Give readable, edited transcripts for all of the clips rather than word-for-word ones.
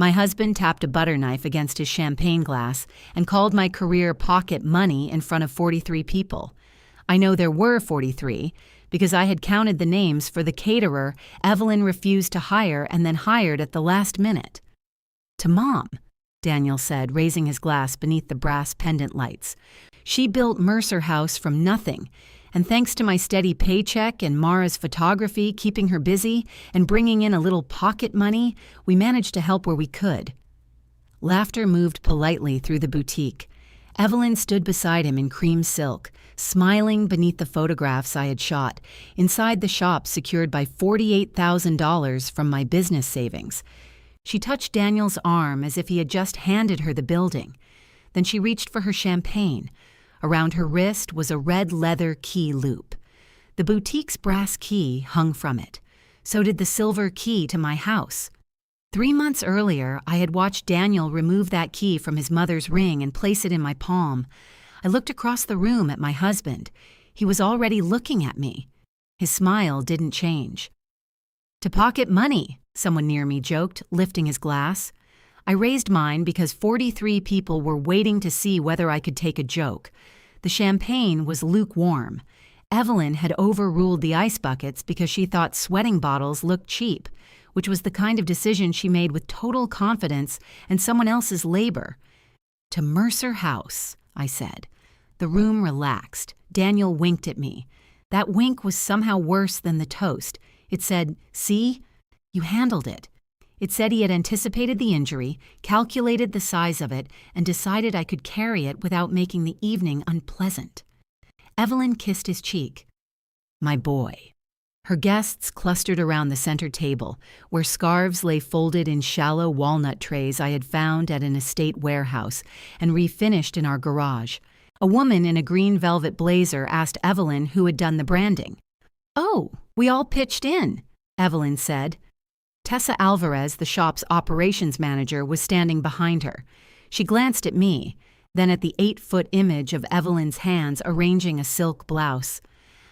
My husband tapped a butter knife against his champagne glass and called my career pocket money in front of 43 people. I know there were 43 because I had counted the names for the caterer Evelyn refused to hire and then hired at the last minute. To Mom, Daniel said, raising his glass beneath the brass pendant lights. She built Mercer House from nothing, and thanks to my steady paycheck and Mara's photography keeping her busy and bringing in a little pocket money, we managed to help where we could. Laughter moved politely through the boutique. Evelyn stood beside him in cream silk, smiling beneath the photographs I had shot, inside the shop secured by $48,000 from my business savings. She touched Daniel's arm as if he had just handed her the building. Then she reached for her champagne. Around her wrist was a red leather key loop. The boutique's brass key hung from it. So did the silver key to my house. 3 months earlier, I had watched Daniel remove that key from his mother's ring and place it in my palm. I looked across the room at my husband. He was already looking at me. His smile didn't change. "To pocket money," someone near me joked, lifting his glass. I raised mine because 43 people were waiting to see whether I could take a joke. The champagne was lukewarm. Evelyn had overruled the ice buckets because she thought sweating bottles looked cheap, which was the kind of decision she made with total confidence and someone else's labor. "To Mercer House," I said. The room relaxed. Daniel winked at me. That wink was somehow worse than the toast. It said, "See? You handled it." It said he had anticipated the injury, calculated the size of it, and decided I could carry it without making the evening unpleasant. Evelyn kissed his cheek. "My boy." Her guests clustered around the center table, where scarves lay folded in shallow walnut trays I had found at an estate warehouse and refinished in our garage. A woman in a green velvet blazer asked Evelyn who had done the branding. "Oh, we all pitched in," Evelyn said. Tessa Alvarez, the shop's operations manager, was standing behind her. She glanced at me, then at the 8-foot image of Evelyn's hands arranging a silk blouse.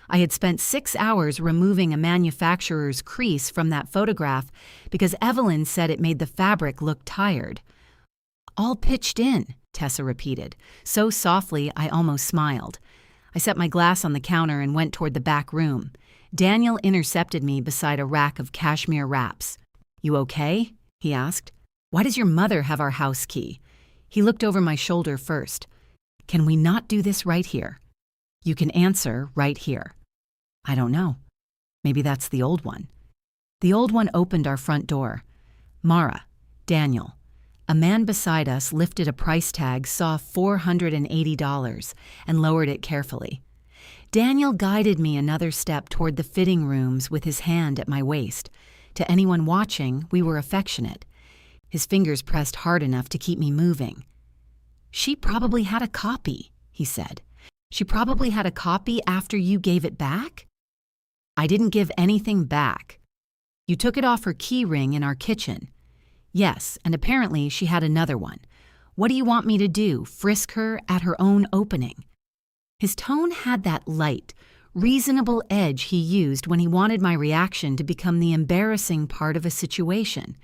I had spent 6 hours removing a manufacturer's crease from that photograph because Evelyn said it made the fabric look tired. "All pitched in," Tessa repeated, so softly I almost smiled. I set my glass on the counter and went toward the back room. Daniel intercepted me beside a rack of cashmere wraps. "You okay?" he asked. "Why does your mother have our house key?" He looked over my shoulder first. "Can we not do this right here?" "You can answer right here." "I don't know. Maybe that's the old one." The old one opened our front door. Mara, Daniel. A man beside us lifted a price tag, saw $480, and lowered it carefully. Daniel guided me another step toward the fitting rooms with his hand at my waist. To anyone watching, we were affectionate. His fingers pressed hard enough to keep me moving. "She probably had a copy," he said. "She probably had a copy after you gave it back?" "I didn't give anything back." "You took it off her key ring in our kitchen." "Yes, and apparently she had another one. What do you want me to do, frisk her at her own opening?" His tone had that light, reasonable edge he used when he wanted my reaction to become the embarrassing part of a situation.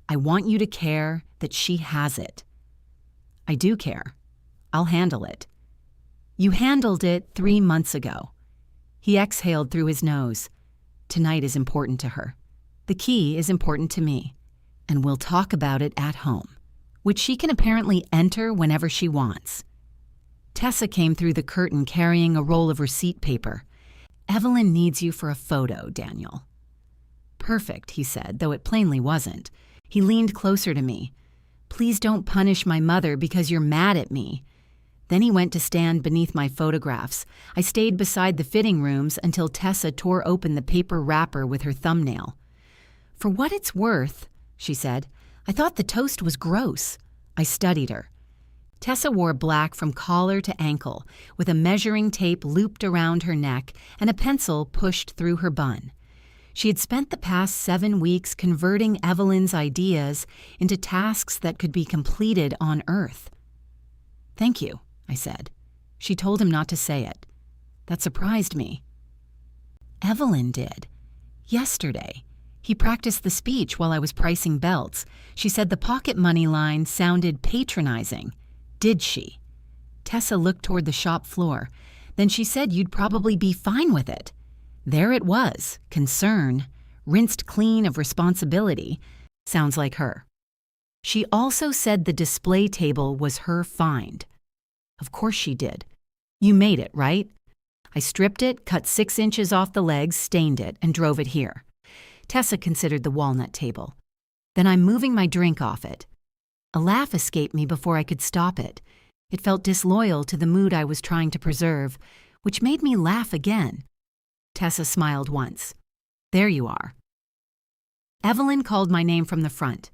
"I want you to care that she has it." "I do care. I'll handle it." "You handled it 3 months ago." He exhaled through his nose. "Tonight is important to her. The key is important to me. And we'll talk about it at home," which she can apparently enter whenever she wants. Tessa came through the curtain carrying a roll of receipt paper. "Evelyn needs you for a photo, Daniel." "Perfect," he said, though it plainly wasn't. He leaned closer to me. "Please don't punish my mother because you're mad at me." Then he went to stand beneath my photographs. I stayed beside the fitting rooms until Tessa tore open the paper wrapper with her thumbnail. "For what it's worth," she said, "I thought the toast was gross." I studied her. Tessa wore black from collar to ankle, with a measuring tape looped around her neck and a pencil pushed through her bun. She had spent the past 7 weeks converting Evelyn's ideas into tasks that could be completed on Earth. "Thank you," I said. She told him not to say it. That surprised me. "Evelyn did. Yesterday. He practiced the speech while I was pricing belts. She said the pocket money line sounded patronizing. Did she? Tessa looked toward the shop floor. Then she said you'd probably be fine with it. There it was, concern, rinsed clean of responsibility. Sounds like her. She also said the display table was her find. Of course she did. You made it, right? I stripped it, cut 6 inches off the legs, stained it, and drove it here. Tessa considered the walnut table. Then I'm moving my drink off it. A laugh escaped me before I could stop it. It felt disloyal to the mood I was trying to preserve, which made me laugh again. Tessa smiled once. There you are. Evelyn called my name from the front.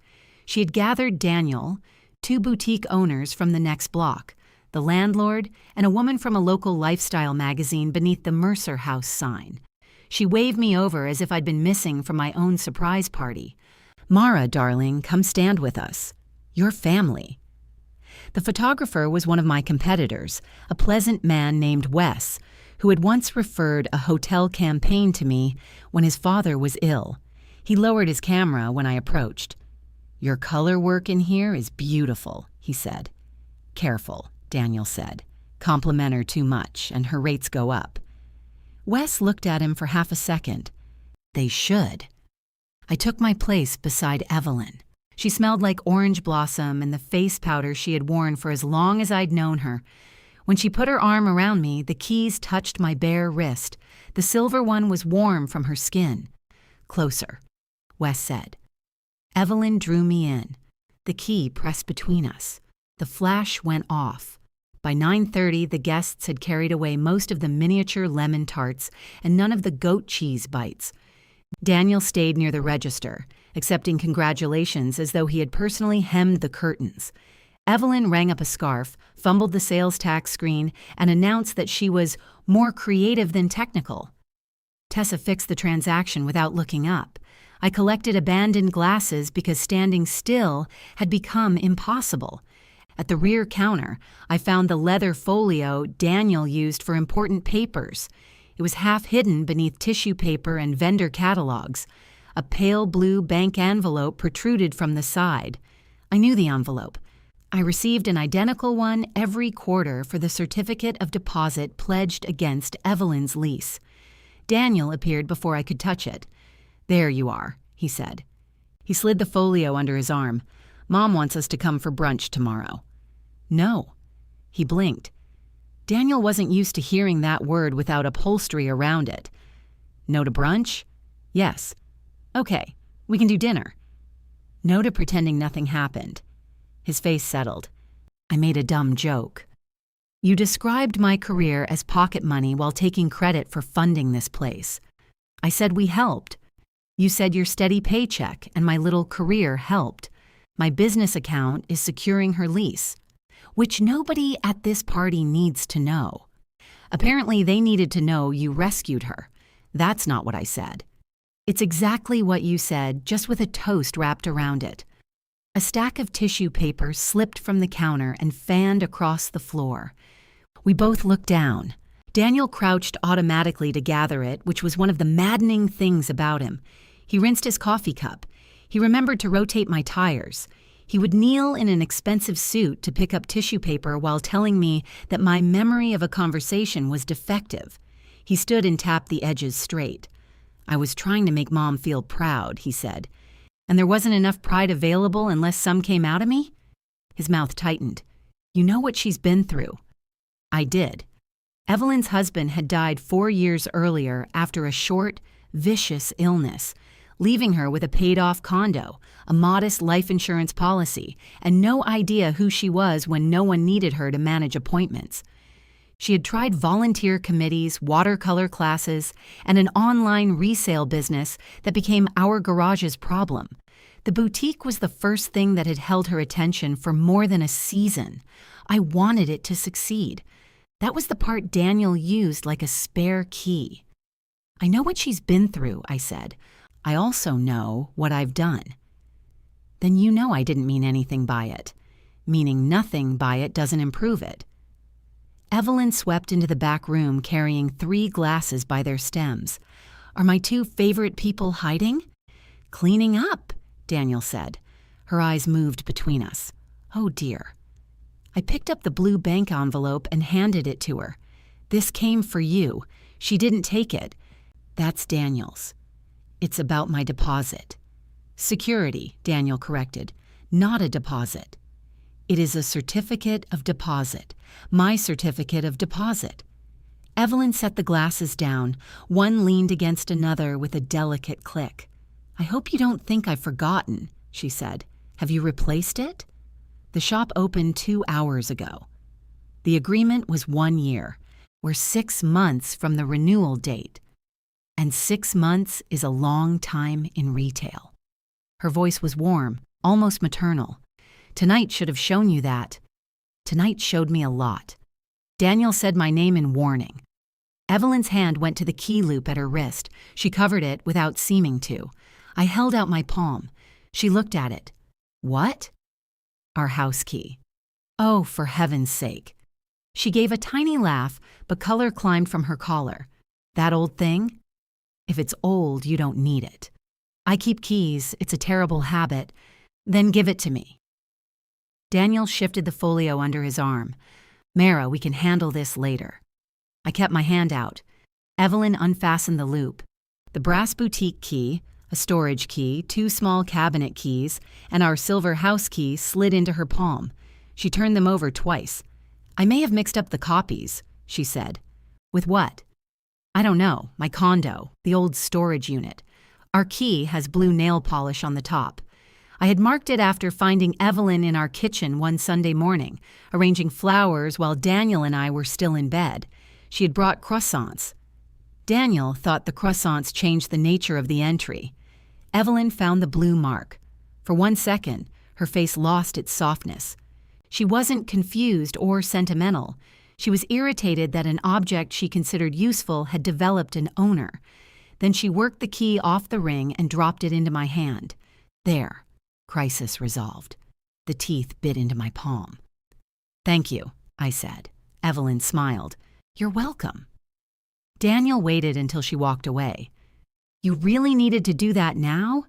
She had gathered Daniel, 2 boutique owners from the next block, the landlord, and a woman from a local lifestyle magazine beneath the Mercer House sign. She waved me over as if I'd been missing from my own surprise party. Mara, darling, come stand with us. Your family. The photographer was one of my competitors, a pleasant man named Wes, who had once referred a hotel campaign to me when his father was ill. He lowered his camera when I approached. Your color work in here is beautiful, he said. Careful, Daniel said. Compliment her too much, and her rates go up. Wes looked at him for half a second. They should. I took my place beside Evelyn. She smelled like orange blossom and the face powder she had worn for as long as I'd known her. When she put her arm around me, the keys touched my bare wrist. The silver one was warm from her skin. Closer, Wes said. Evelyn drew me in. The key pressed between us. The flash went off. By 9:30, the guests had carried away most of the miniature lemon tarts and none of the goat cheese bites. Daniel stayed near the register, accepting congratulations as though he had personally hemmed the curtains. Evelyn rang up a scarf, fumbled the sales tax screen, and announced that she was more creative than technical. Tessa fixed the transaction without looking up. I collected abandoned glasses because standing still had become impossible. At the rear counter, I found the leather folio Daniel used for important papers. It was half hidden beneath tissue paper and vendor catalogs. A pale blue bank envelope protruded from the side. I knew the envelope. I received an identical one every quarter for the certificate of deposit pledged against Evelyn's lease. Daniel appeared before I could touch it. There you are, he said. He slid the folio under his arm. Mom wants us to come for brunch tomorrow. No. He blinked. Daniel wasn't used to hearing that word without upholstery around it. No to brunch? Yes. Okay, we can do dinner. No to pretending nothing happened. His face settled. I made a dumb joke. You described my career as pocket money while taking credit for funding this place. I said we helped. You said your steady paycheck and my little career helped. My business account is securing her lease, which nobody at this party needs to know. Apparently they needed to know you rescued her. That's not what I said. It's exactly what you said, just with a toast wrapped around it. A stack of tissue paper slipped from the counter and fanned across the floor. We both looked down. Daniel crouched automatically to gather it, which was one of the maddening things about him. He rinsed his coffee cup. He remembered to rotate my tires. He would kneel in an expensive suit to pick up tissue paper while telling me that my memory of a conversation was defective. He stood and tapped the edges straight. I was trying to make Mom feel proud, he said. And there wasn't enough pride available unless some came out of me? His mouth tightened. You know what she's been through. I did. Evelyn's husband had died 4 years earlier after a short, vicious illness, leaving her with a paid-off condo, a modest life insurance policy, and no idea who she was when no one needed her to manage appointments. She had tried volunteer committees, watercolor classes, and an online resale business that became our garage's problem. The boutique was the first thing that had held her attention for more than a season. I wanted it to succeed. That was the part Daniel used like a spare key. I know what she's been through, I said. I also know what I've done. Then you know I didn't mean anything by it. Meaning nothing by it doesn't improve it. Evelyn swept into the back room carrying 3 glasses by their stems. Are my 2 favorite people hiding? "Cleaning up," Daniel said. Her eyes moved between us. "Oh dear." I picked up the blue bank envelope and handed it to her. "This came for you. She didn't take it." "That's Daniel's. It's about my deposit." "Security," Daniel corrected. "Not a deposit." "It is a certificate of deposit. My certificate of deposit." Evelyn set the glasses down. One leaned against another with a delicate click. "I hope you don't think I've forgotten," she said. "Have you replaced it?" "The shop opened 2 hours ago." The agreement was 1 year. We're 6 months from the renewal date. And 6 months is a long time in retail. Her voice was warm, almost maternal. "Tonight should have shown you that." "Tonight showed me a lot." Daniel said my name in warning. Evelyn's hand went to the key loop at her wrist. She covered it without seeming to. I held out my palm. She looked at it. "What?" "Our house key." "Oh, for heaven's sake." She gave a tiny laugh, but color climbed from her collar. "That old thing?" "If it's old, you don't need it." "I keep keys. It's a terrible habit." "Then give it to me." Daniel shifted the folio under his arm. "Mara, we can handle this later." I kept my hand out. Evelyn unfastened the loop. The brass boutique key, a storage key, 2 small cabinet keys, and our silver house key slid into her palm. She turned them over twice. "I may have mixed up the copies," she said. "With what?" "I don't know. My condo, the old storage unit. Our key has blue nail polish on the top. I had marked it after finding Evelyn in our kitchen one Sunday morning, arranging flowers while Daniel and I were still in bed. She had brought croissants. Daniel thought the croissants changed the nature of the entry. Evelyn found the blue mark. For 1 second, her face lost its softness. She wasn't confused or sentimental. She was irritated that an object she considered useful had developed an owner. Then she worked the key off the ring and dropped it into my hand. There. Crisis resolved. The teeth bit into my palm. "Thank you," I said. Evelyn smiled. "You're welcome." Daniel waited until she walked away. "You really needed to do that now?"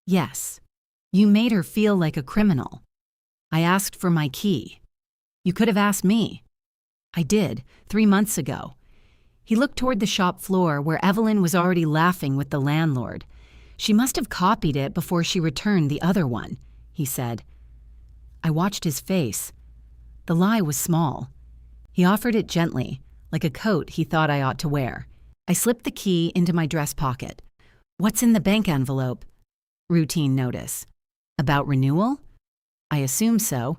"Yes. You made her feel like a criminal." "I asked for my key." "You could have asked me." "I did, 3 months ago." He looked toward the shop floor where Evelyn was already laughing with the landlord. "She must have copied it before she returned the other one," he said. I watched his face. The lie was small. He offered it gently, like a coat he thought I ought to wear. I slipped the key into my dress pocket. "What's in the bank envelope?" "Routine notice." "About renewal?" "I assume so."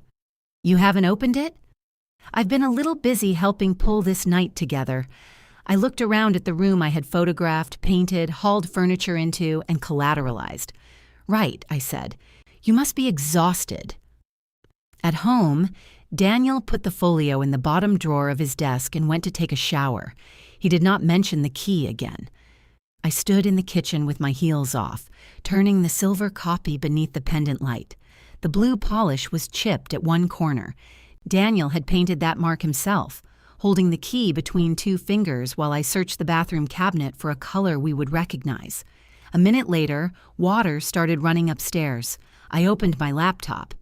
"You haven't opened it?" "I've been a little busy helping pull this night together." I looked around at the room I had photographed, painted, hauled furniture into, and collateralized. "Right," I said. "You must be exhausted." At home, Daniel put the folio in the bottom drawer of his desk and went to take a shower. He did not mention the key again. I stood in the kitchen with my heels off, turning the silver copy beneath the pendant light. The blue polish was chipped at one corner. Daniel had painted that mark himself, holding the key between 2 fingers while I searched the bathroom cabinet for a color we would recognize. A minute later, water started running upstairs. I opened my laptop.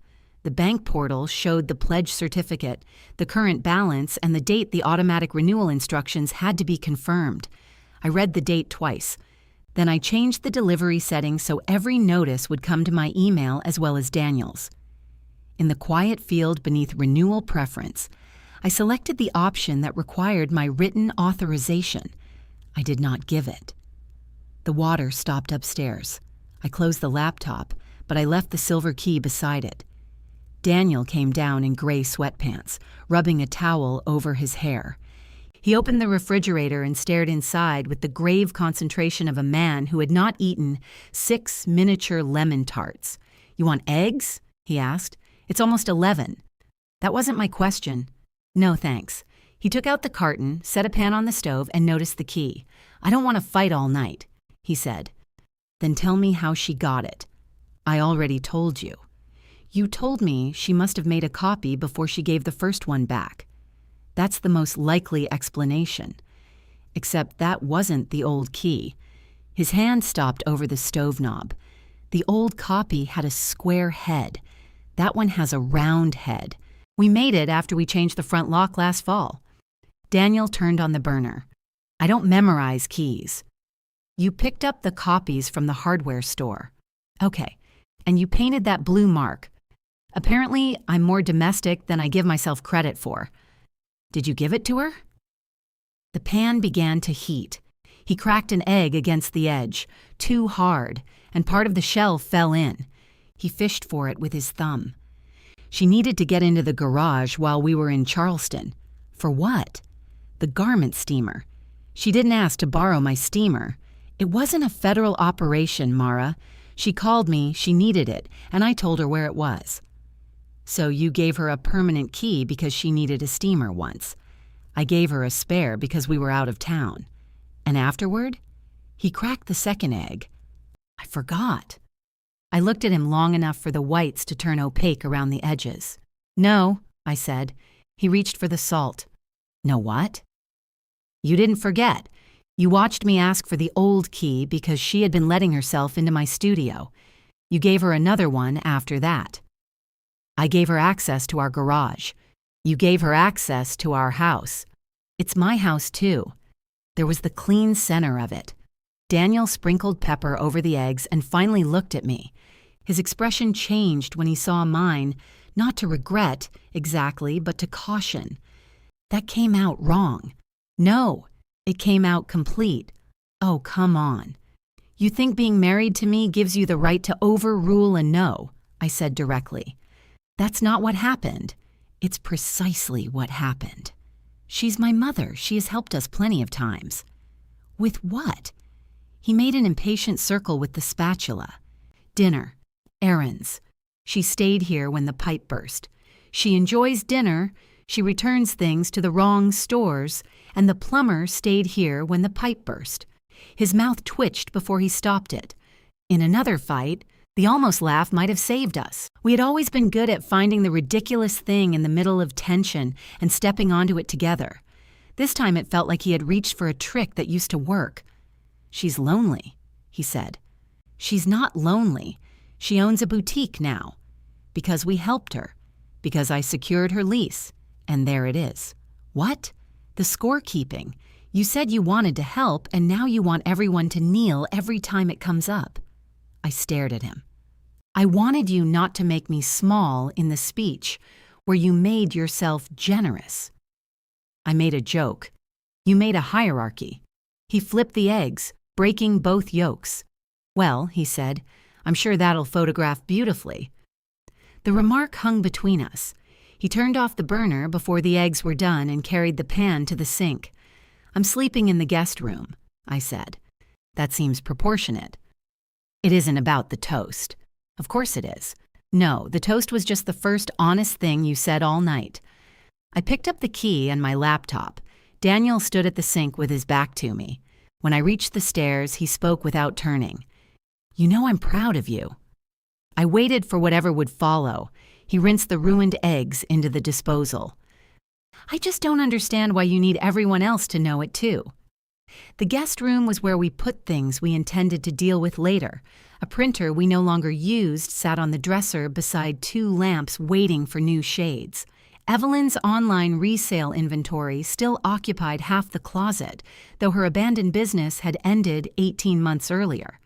The bank portal showed the pledge certificate, the current balance, and the date the automatic renewal instructions had to be confirmed. I read the date twice. Then I changed the delivery settings so every notice would come to my email as well as Daniel's. In the quiet field beneath Renewal Preference, I selected the option that required my written authorization. I did not give it. The water stopped upstairs. I closed the laptop, but I left the silver key beside it. Daniel came down in gray sweatpants, rubbing a towel over his hair. He opened the refrigerator and stared inside with the grave concentration of a man who had not eaten 6 miniature lemon tarts. "You want eggs?" he asked. "It's almost 11. That wasn't my question. "No, thanks." He took out the carton, set a pan on the stove, and noticed the key. "I don't want to fight all night," he said. "Then tell me how she got it." "I already told you." "You told me she must have made a copy before she gave the first one back." "That's the most likely explanation. Except that wasn't the old key." His hand stopped over the stove knob. The old copy had a square head. That one has a round head. We made it after we changed the front lock last fall. Daniel turned on the burner. I don't memorize keys. You picked up the copies from the hardware store. Okay, and you painted that blue mark. Apparently, I'm more domestic than I give myself credit for. Did you give it to her? The pan began to heat. He cracked an egg against the edge, too hard, and part of the shell fell in. He fished for it with his thumb. She needed to get into the garage while we were in Charleston. For what? The garment steamer. She didn't ask to borrow my steamer. It wasn't a federal operation, Mara. She called me, she needed it, and I told her where it was. So you gave her a permanent key because she needed a steamer once. I gave her a spare because we were out of town. And afterward, he cracked the second egg. I forgot. I looked at him long enough for the whites to turn opaque around the edges. No, I said. He reached for the salt. No what? You didn't forget. You watched me ask for the old key because she had been letting herself into my studio. You gave her another one after that. I gave her access to our garage. You gave her access to our house. It's my house, too. There was the clean center of it. Daniel sprinkled pepper over the eggs and finally looked at me. His expression changed when he saw mine, not to regret exactly, but to caution. That came out wrong. No, it came out complete. Oh, come on. You think being married to me gives you the right to overrule a no, I said directly. That's not what happened. It's precisely what happened. She's my mother. She has helped us plenty of times. With what? He made an impatient circle with the spatula. Dinner. Errands. She stayed here when the pipe burst. She enjoys dinner. She returns things to the wrong stores. And the plumber stayed here when the pipe burst. His mouth twitched before he stopped it. In another fight, the almost laugh might have saved us. We had always been good at finding the ridiculous thing in the middle of tension and stepping onto it together. This time it felt like he had reached for a trick that used to work. She's lonely, he said. She's not lonely. She owns a boutique now. Because we helped her. Because I secured her lease. And there it is. What? The scorekeeping. You said you wanted to help, and now you want everyone to kneel every time it comes up. I stared at him. I wanted you not to make me small in the speech, where you made yourself generous. I made a joke. You made a hierarchy. He flipped the eggs, breaking both yolks. Well, he said, I'm sure that'll photograph beautifully. The remark hung between us. He turned off the burner before the eggs were done and carried the pan to the sink. I'm sleeping in the guest room, I said. That seems proportionate. It isn't about the toast. Of course it is. No, the toast was just the first honest thing you said all night. I picked up the key and my laptop. Daniel stood at the sink with his back to me. When I reached the stairs, he spoke without turning. You know I'm proud of you. I waited for whatever would follow. He rinsed the ruined eggs into the disposal. I just don't understand why you need everyone else to know it too. The guest room was where we put things we intended to deal with later. A printer we no longer used sat on the dresser beside two lamps waiting for new shades. Evelyn's online resale inventory still occupied half the closet, though her abandoned business had ended 18 months earlier.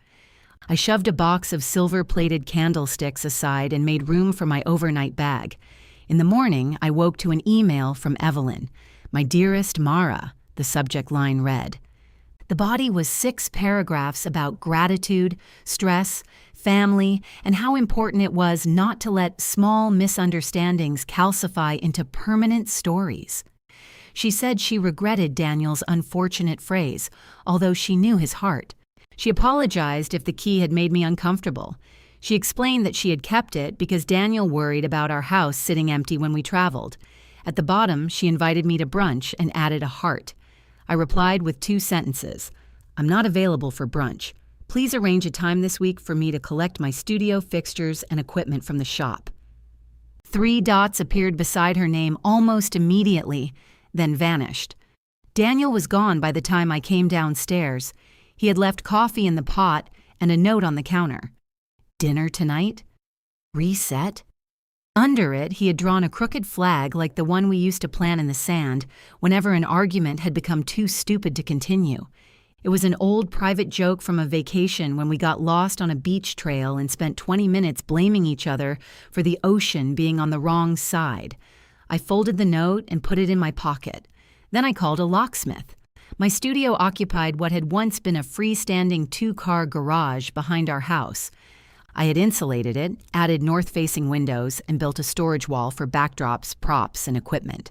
I shoved a box of silver-plated candlesticks aside and made room for my overnight bag. In the morning, I woke to an email from Evelyn. My dearest Mara, the subject line read. The body was 6 paragraphs about gratitude, stress, family, and how important it was not to let small misunderstandings calcify into permanent stories. She said she regretted Daniel's unfortunate phrase, although she knew his heart. She apologized if the key had made me uncomfortable. She explained that she had kept it because Daniel worried about our house sitting empty when we traveled. At the bottom, she invited me to brunch and added a heart. I replied with 2 sentences. I'm not available for brunch. Please arrange a time this week for me to collect my studio fixtures and equipment from the shop. 3 dots appeared beside her name almost immediately, then vanished. Daniel was gone by the time I came downstairs. He had left coffee in the pot and a note on the counter. Dinner tonight? Reset? Under it, he had drawn a crooked flag like the one we used to plant in the sand whenever an argument had become too stupid to continue. It was an old private joke from a vacation when we got lost on a beach trail and spent 20 minutes blaming each other for the ocean being on the wrong side. I folded the note and put it in my pocket. Then I called a locksmith. My studio occupied what had once been a freestanding 2-car garage behind our house. I had insulated it, added north-facing windows, and built a storage wall for backdrops, props, and equipment.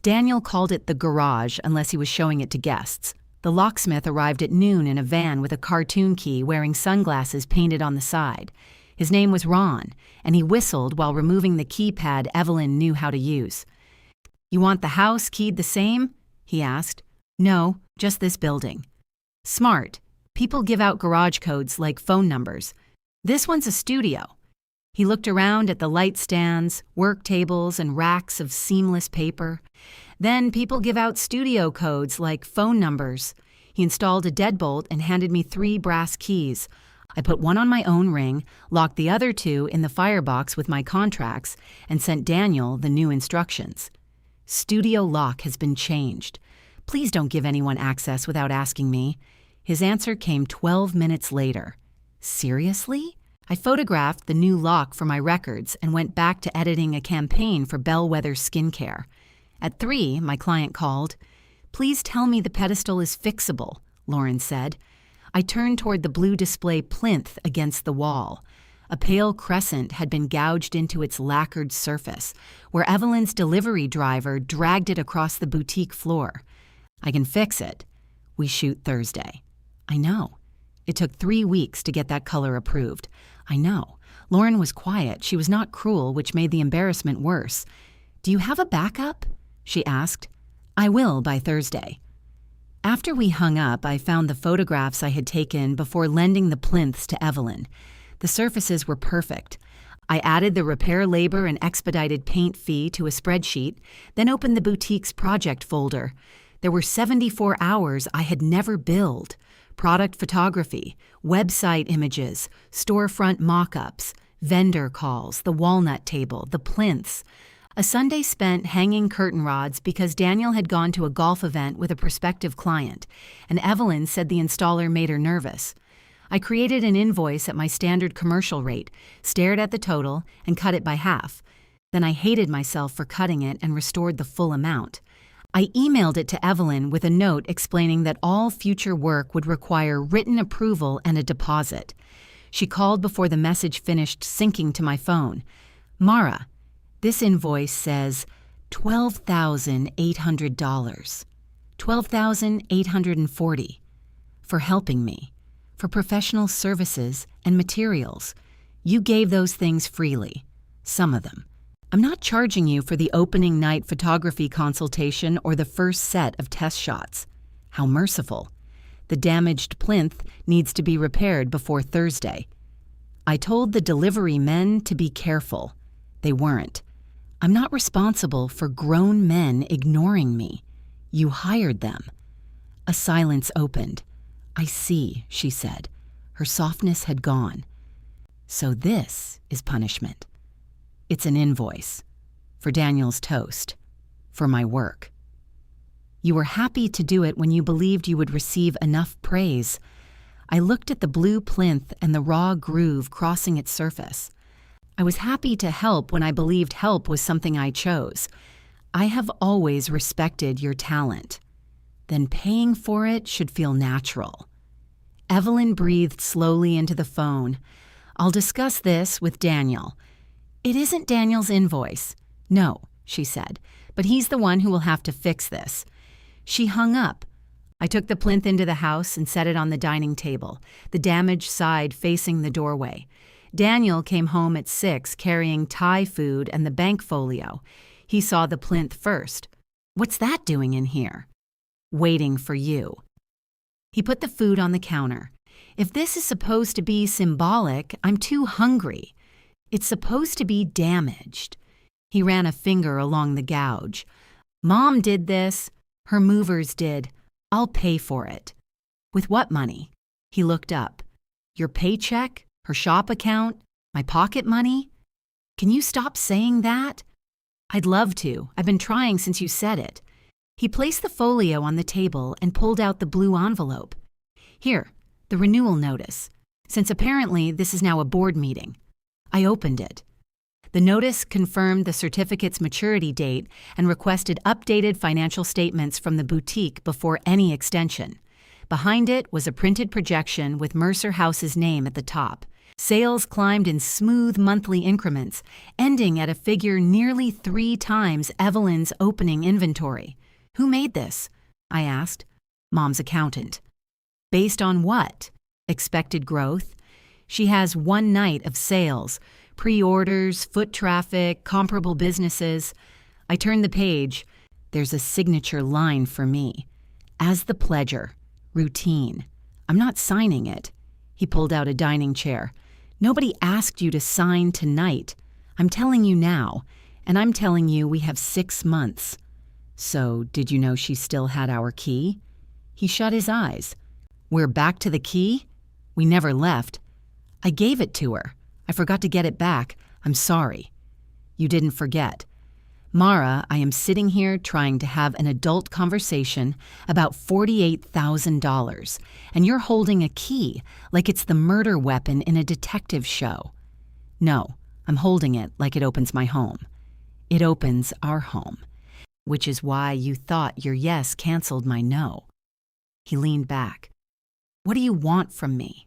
Daniel called it the garage unless he was showing it to guests. The locksmith arrived at noon in a van with a cartoon key wearing sunglasses painted on the side. His name was Ron, and he whistled while removing the keypad Evelyn knew how to use. "You want the house keyed the same?" he asked. "No, just this building." "Smart. People give out garage codes like phone numbers. This one's a studio." He looked around at the light stands, work tables, and racks of seamless paper. "Then people give out studio codes like phone numbers." He installed a deadbolt and handed me 3 brass keys. I put one on my own ring, locked the other 2 in the firebox with my contracts, and sent Daniel the new instructions. "Studio lock has been changed. Please don't give anyone access without asking me." His answer came 12 minutes later. "Seriously?" I photographed the new lock for my records and went back to editing a campaign for Bellwether Skincare. At 3, my client called. "Please tell me the pedestal is fixable," Lauren said. I turned toward the blue display plinth against the wall. A pale crescent had been gouged into its lacquered surface, where Evelyn's delivery driver dragged it across the boutique floor. "I can fix it. We shoot Thursday." "I know. It took 3 weeks to get that color approved." "I know." Lauren was quiet. She was not cruel, which made the embarrassment worse. "Do you have a backup?" she asked. "I will by Thursday." After we hung up, I found the photographs I had taken before lending the plinths to Evelyn. The surfaces were perfect. I added the repair labor and expedited paint fee to a spreadsheet, then opened the boutique's project folder. There were 74 hours I had never billed. Product photography, website images, storefront mock-ups, vendor calls, the walnut table, the plinths. A Sunday spent hanging curtain rods because Daniel had gone to a golf event with a prospective client, and Evelyn said the installer made her nervous. I created an invoice at my standard commercial rate, stared at the total, and cut it by half. Then I hated myself for cutting it and restored the full amount. I emailed it to Evelyn with a note explaining that all future work would require written approval and a deposit. She called before the message finished syncing to my phone. "Mara, this invoice says $12,800. $12,840 for helping me, for professional services and materials. You gave those things freely, some of them. I'm not charging you for the opening night photography consultation or the first set of test shots. How merciful. The damaged plinth needs to be repaired before Thursday." I told the delivery men to be careful. They weren't. I'm not responsible for grown men ignoring me. You hired them. A silence opened. "I see," she said. Her softness had gone. "So this is punishment. It's an invoice. For Daniel's toast. For my work. You were happy to do it when you believed you would receive enough praise." I looked at the blue plinth and the raw groove crossing its surface. I was happy to help when I believed help was something I chose. I have always respected your talent. Then paying for it should feel natural. Evelyn breathed slowly into the phone. "I'll discuss this with Daniel." "It isn't Daniel's invoice." "No," she said, "but he's the one who will have to fix this." She hung up. I took the plinth into the house and set it on the dining table, the damaged side facing the doorway. Daniel came home at 6 carrying Thai food and the bank folio. He saw the plinth first. "What's that doing in here?" "Waiting for you." He put the food on the counter. "If this is supposed to be symbolic, I'm too hungry. It's supposed to be damaged." He ran a finger along the gouge. "Mom did this. Her movers did. I'll pay for it." "With what money?" He looked up. "Your paycheck Her shop account? My pocket money? Can you stop saying that? I'd love to. I've been trying since you said it. He placed the folio on the table and pulled out the blue envelope. Here, the renewal notice, since apparently this is now a board meeting. I opened it. The notice confirmed the certificate's maturity date and requested updated financial statements from the boutique before any extension. Behind it was a printed projection with Mercer House's name at the top. Sales climbed in smooth monthly increments, ending at a figure nearly 3 times Evelyn's opening inventory. Who made this? I asked. Mom's accountant. Based on what? Expected growth? She has one night of sales, pre-orders, foot traffic, comparable businesses. I turned the page. There's a signature line for me. As the pledger. Routine. I'm not signing it. He pulled out a dining chair. Nobody asked you to sign tonight. I'm telling you now, and I'm telling you we have 6 months. So, did you know she still had our key? He shut his eyes. We're back to the key? We never left. I gave it to her. I forgot to get it back. I'm sorry. You didn't forget. Mara, I am sitting here trying to have an adult conversation about $48,000, and you're holding a key like it's the murder weapon in a detective show. No, I'm holding it like it opens my home. It opens our home, which is why you thought your yes canceled my no. He leaned back. What do you want from me?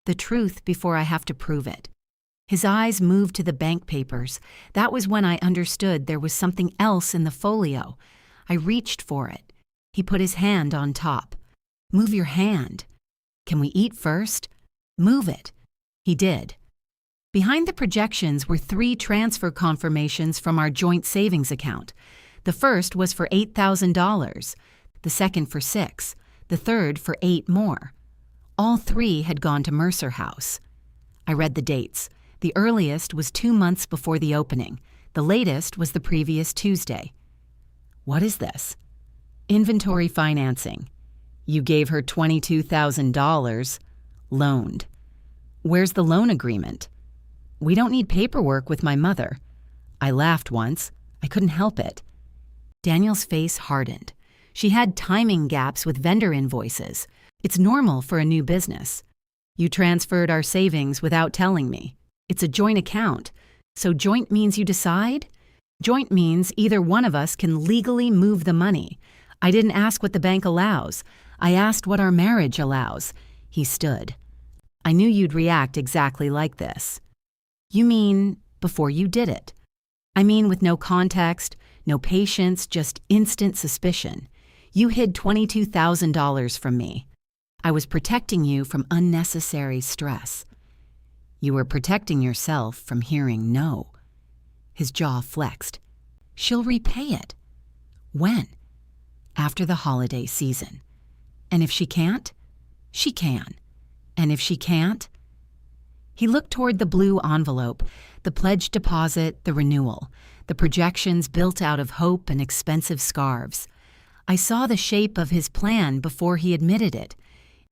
The truth before I have to prove it. His eyes moved to the bank papers. That was when I understood there was something else in the folio. I reached for it. He put his hand on top. Move your hand. Can we eat first? Move it. He did. Behind the projections were 3 transfer confirmations from our joint savings account. The first was for $8,000, the second for 6, the third for 8 more. All 3 had gone to Mercer House. I read the dates. The earliest was 2 months before the opening. The latest was the previous Tuesday. What is this? Inventory financing. You gave her $22,000. Loaned. Where's the loan agreement? We don't need paperwork with my mother. I laughed once. I couldn't help it. Daniel's face hardened. She had timing gaps with vendor invoices. It's normal for a new business. You transferred our savings without telling me. It's a joint account. So joint means you decide? Joint means either one of us can legally move the money. I didn't ask what the bank allows. I asked what our marriage allows. He stood. I knew you'd react exactly like this. You mean before you did it? I mean with no context, no patience, just instant suspicion. You hid $22,000 from me. I was protecting you from unnecessary stress. You were protecting yourself from hearing no. His jaw flexed. She'll repay it. When? After the holiday season. And if she can't? She can. And if she can't? He looked toward the blue envelope, the pledge deposit, the renewal, the projections built out of hope and expensive scarves. I saw the shape of his plan before he admitted it.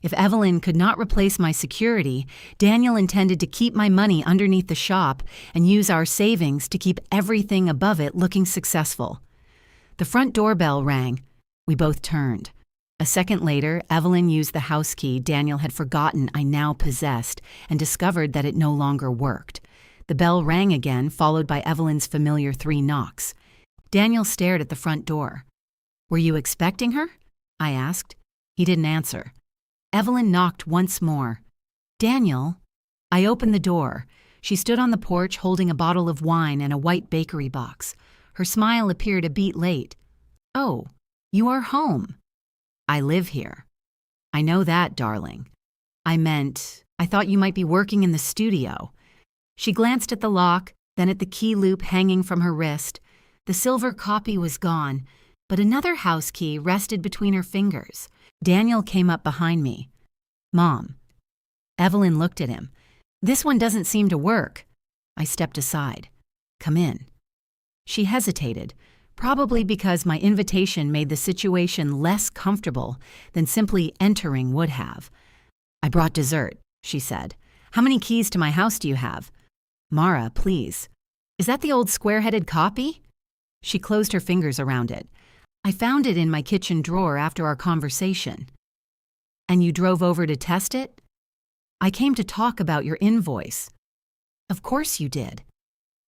If Evelyn could not replace my security, Daniel intended to keep my money underneath the shop and use our savings to keep everything above it looking successful. The front doorbell rang. We both turned. A second later, Evelyn used the house key Daniel had forgotten I now possessed and discovered that it no longer worked. The bell rang again, followed by Evelyn's familiar 3 knocks. Daniel stared at the front door. Were you expecting her? I asked. He didn't answer. Evelyn knocked once more. Daniel. I opened the door. She stood on the porch holding a bottle of wine and a white bakery box. Her smile appeared a beat late. Oh, you are home. I live here. I know that, darling. I thought you might be working in the studio. She glanced at the lock, then at the key loop hanging from her wrist. The silver copy was gone, but another house key rested between her fingers. Daniel came up behind me. Mom. Evelyn looked at him. This one doesn't seem to work. I stepped aside. Come in. She hesitated, probably because my invitation made the situation less comfortable than simply entering would have. I brought dessert, she said. How many keys to my house do you have? Mara, please. Is that the old square-headed copy? She closed her fingers around it. I found it in my kitchen drawer after our conversation. And you drove over to test it? I came to talk about your invoice. Of course you did.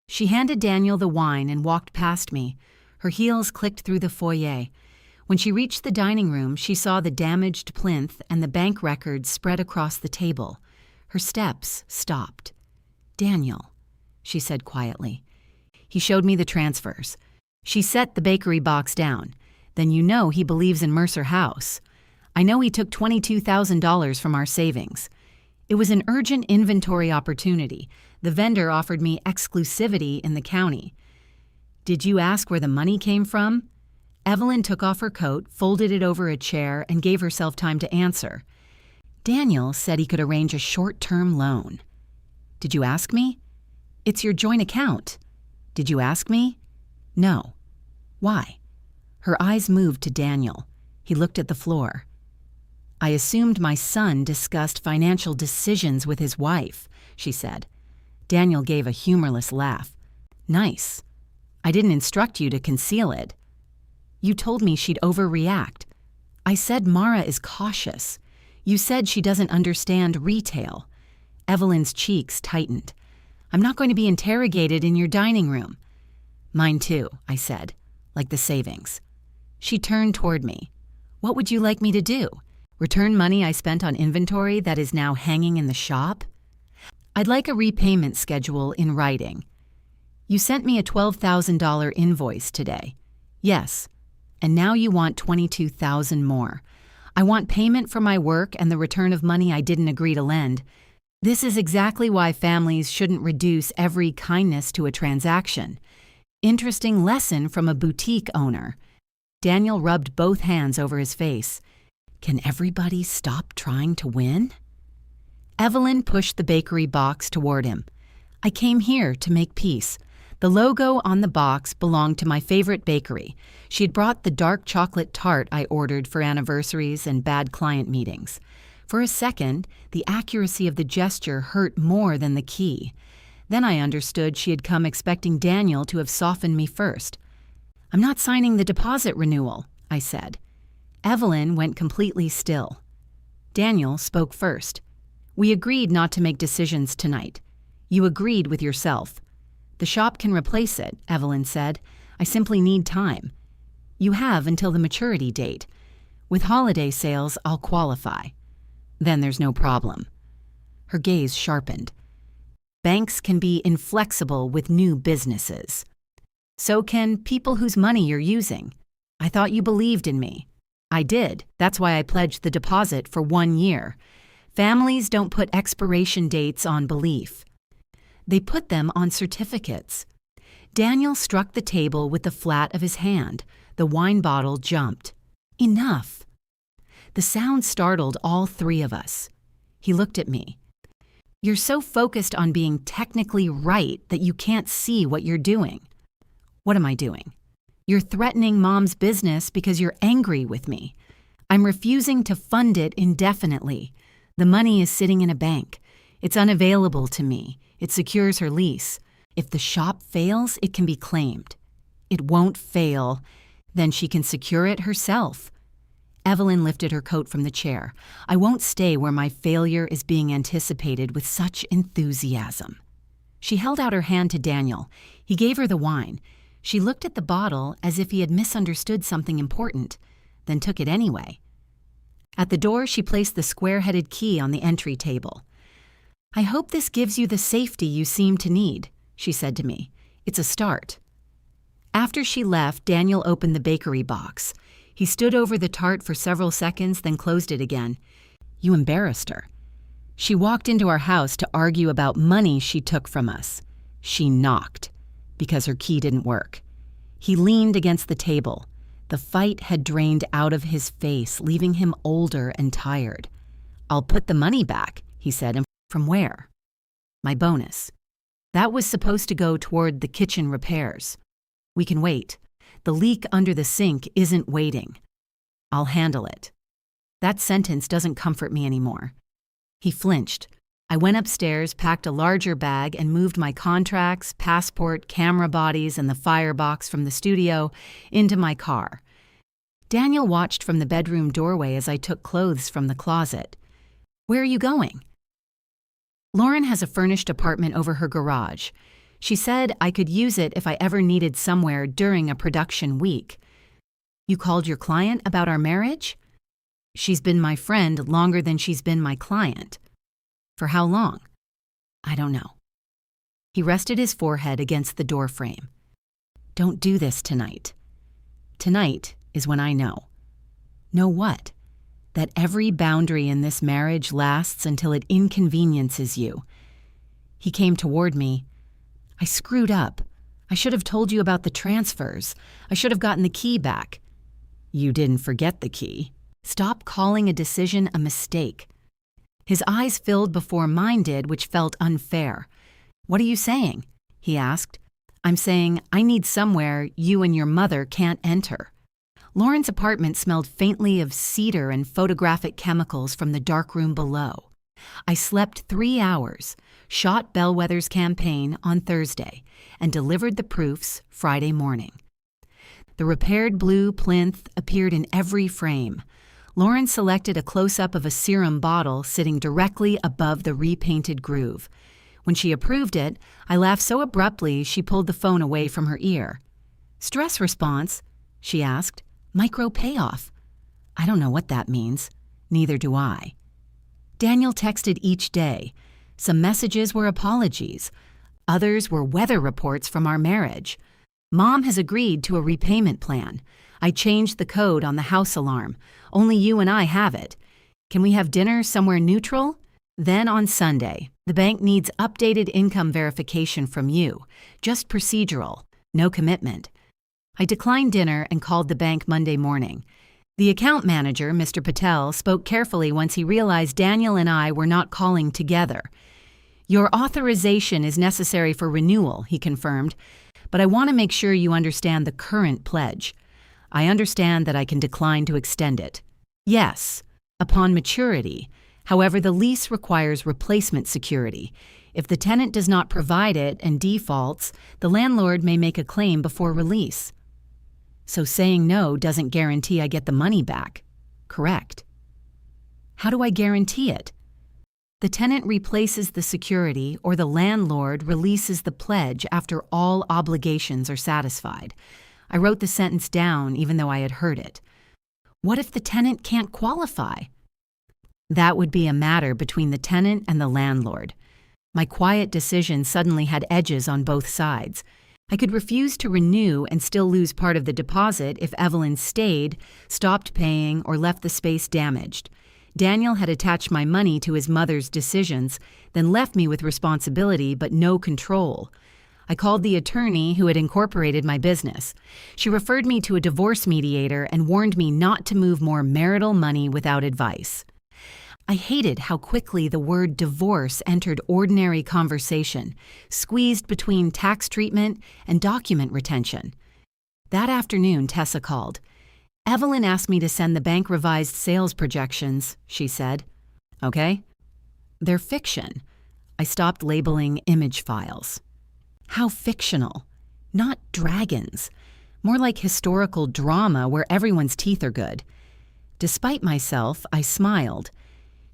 She handed Daniel the wine and walked past me. Her heels clicked through the foyer. When she reached the dining room, she saw the damaged plinth and the bank records spread across the table. Her steps stopped. Daniel, she said quietly. He showed me the transfers. She set the bakery box down. Then you know he believes in Mercer House. I know he took $22,000 from our savings. It was an urgent inventory opportunity. The vendor offered me exclusivity in the county. Did you ask where the money came from? Evelyn took off her coat, folded it over a chair, and gave herself time to answer. Daniel said he could arrange a short-term loan. Did you ask me? It's your joint account. Did you ask me? No. Why? Her eyes moved to Daniel. He looked at the floor. I assumed my son discussed financial decisions with his wife, she said. Daniel gave a humorless laugh. Nice. I didn't instruct you to conceal it. You told me she'd overreact. I said Mara is cautious. You said she doesn't understand retail. Evelyn's cheeks tightened. I'm not going to be interrogated in your dining room. Mine too, I said, like the savings. She turned toward me. What would you like me to do? Return money I spent on inventory that is now hanging in the shop? I'd like a repayment schedule in writing. You sent me a $12,000 invoice today. Yes. And now you want $22,000 more. I want payment for my work and the return of money I didn't agree to lend. This is exactly why families shouldn't reduce every kindness to a transaction. Interesting lesson from a boutique owner. Daniel rubbed both hands over his face. Can everybody stop trying to win? Evelyn pushed the bakery box toward him. I came here to make peace. The logo on the box belonged to my favorite bakery. She had brought the dark chocolate tart I ordered for anniversaries and bad client meetings. For a second, the accuracy of the gesture hurt more than the key. Then I understood she had come expecting Daniel to have softened me first. I'm not signing the deposit renewal, I said. Evelyn went completely still. Daniel spoke first. We agreed not to make decisions tonight. You agreed with yourself. The shop can replace it, Evelyn said. I simply need time. You have until the maturity date. With holiday sales, I'll qualify. Then there's no problem. Her gaze sharpened. Banks can be inflexible with new businesses. So can people whose money you're using. I thought you believed in me. I did. That's why I pledged the deposit for 1 year. Families don't put expiration dates on belief. They put them on certificates. Daniel struck the table with the flat of his hand. The wine bottle jumped. Enough. The sound startled all three of us. He looked at me. You're so focused on being technically right that you can't see what you're doing. What am I doing? You're threatening Mom's business because you're angry with me. I'm refusing to fund it indefinitely. The money is sitting in a bank. It's unavailable to me. It secures her lease. If the shop fails, it can be claimed. It won't fail. Then she can secure it herself. Evelyn lifted her coat from the chair. I won't stay where my failure is being anticipated with such enthusiasm. She held out her hand to Daniel. He gave her the wine. She looked at the bottle as if he had misunderstood something important, then took it anyway. At the door, she placed the square-headed key on the entry table. I hope this gives you the safety you seem to need, she said to me. It's a start. After she left, Daniel opened the bakery box. He stood over the tart for several seconds, then closed it again. You embarrassed her. She walked into our house to argue about money she took from us. She knocked, because her key didn't work. He leaned against the table. The fight had drained out of his face, leaving him older and tired. I'll put the money back, he said. And from where? My bonus. That was supposed to go toward the kitchen repairs. We can wait. The leak under the sink isn't waiting. I'll handle it. That sentence doesn't comfort me anymore. He flinched. I went upstairs, packed a larger bag, and moved my contracts, passport, camera bodies, and the firebox from the studio into my car. Daniel watched from the bedroom doorway as I took clothes from the closet. "Where are you going?" "Lauren has a furnished apartment over her garage. She said I could use it if I ever needed somewhere during a production week." "You called your client about our marriage?" "She's been my friend longer than she's been my client." "For how long?" "I don't know." He rested his forehead against the doorframe. "Don't do this tonight." "Tonight is when I know." "Know what?" "That every boundary in this marriage lasts until it inconveniences you." He came toward me. "I screwed up. I should have told you about the transfers. I should have gotten the key back." "You didn't forget the key." "Stop calling a decision a mistake." His eyes filled before mine did, which felt unfair. "What are you saying?" he asked. "I'm saying I need somewhere you and your mother can't enter." Lauren's apartment smelled faintly of cedar and photographic chemicals from the dark room below. I slept 3 hours, shot Bellwether's campaign on Thursday, and delivered the proofs Friday morning. The repaired blue plinth appeared in every frame. Lauren selected a close-up of a serum bottle sitting directly above the repainted groove. When she approved it, I laughed so abruptly she pulled the phone away from her ear. "Stress response?" she asked. "Micro payoff." I don't know what that means. Neither do I. Daniel texted each day. Some messages were apologies. Others were weather reports from our marriage. "Mom has agreed to a repayment plan. I changed the code on the house alarm. Only you and I have it. Can we have dinner somewhere neutral? Then on Sunday, the bank needs updated income verification from you. Just procedural. No commitment." I declined dinner and called the bank Monday morning. The account manager, Mr. Patel, spoke carefully once he realized Daniel and I were not calling together. "Your authorization is necessary for renewal," he confirmed, "but I want to make sure you understand the current pledge. I understand that I can decline to extend it." "Yes, upon maturity. However, the lease requires replacement security. If the tenant does not provide it and defaults, the landlord may make a claim before release." "So saying no doesn't guarantee I get the money back." "Correct." "How do I guarantee it?" "The tenant replaces the security or the landlord releases the pledge after all obligations are satisfied." I wrote the sentence down even though I had heard it. "What if the tenant can't qualify?" "That would be a matter between the tenant and the landlord." My quiet decision suddenly had edges on both sides. I could refuse to renew and still lose part of the deposit if Evelyn stayed, stopped paying, or left the space damaged. Daniel had attached my money to his mother's decisions, then left me with responsibility but no control. I called the attorney who had incorporated my business. She referred me to a divorce mediator and warned me not to move more marital money without advice. I hated how quickly the word divorce entered ordinary conversation, squeezed between tax treatment and document retention. That afternoon, Tessa called. "Evelyn asked me to send the bank revised sales projections," she said. "Okay." "They're fiction." I stopped labeling image files. "How fictional? Not dragons. More like historical drama where everyone's teeth are good." Despite myself, I smiled.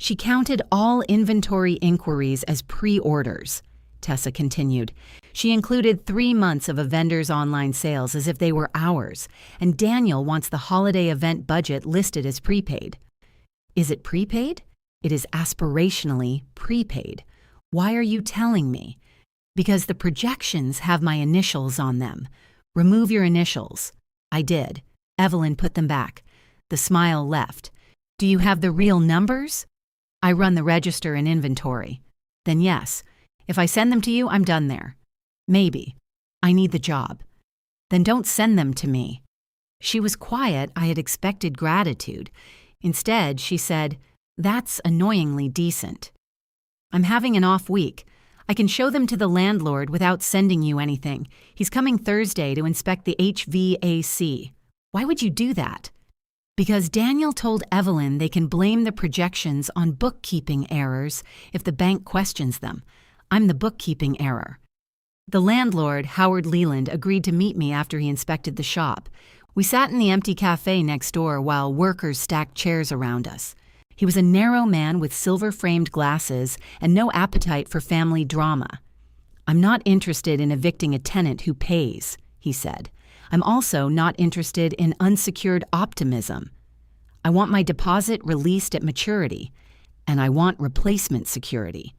"She counted all inventory inquiries as pre-orders," Tessa continued. "She included 3 months of a vendor's online sales as if they were ours, and Daniel wants the holiday event budget listed as prepaid." "Is it prepaid?" "It is aspirationally prepaid." "Why are you telling me?" "Because the projections have my initials on them. Remove your initials." I did. Evelyn put them back. The smile left. "Do you have the real numbers?" "I run the register and inventory." "Then yes. If I send them to you, I'm done there." "Maybe. I need the job." "Then don't send them to me." She was quiet. I had expected gratitude. Instead, she said, "That's annoyingly decent." "I'm having an off week. I can show them to the landlord without sending you anything. He's coming Thursday to inspect the HVAC. Why would you do that?" Because Daniel told Evelyn they can blame the projections on bookkeeping errors if the bank questions them. I'm the bookkeeping error. The landlord, Howard Leland, agreed to meet me after he inspected the shop. We sat in the empty cafe next door while workers stacked chairs around us. He was a narrow man with silver-framed glasses and no appetite for family drama. "I'm not interested in evicting a tenant who pays," he said. "I'm also not interested in unsecured optimism. I want my deposit released at maturity, and I want replacement security.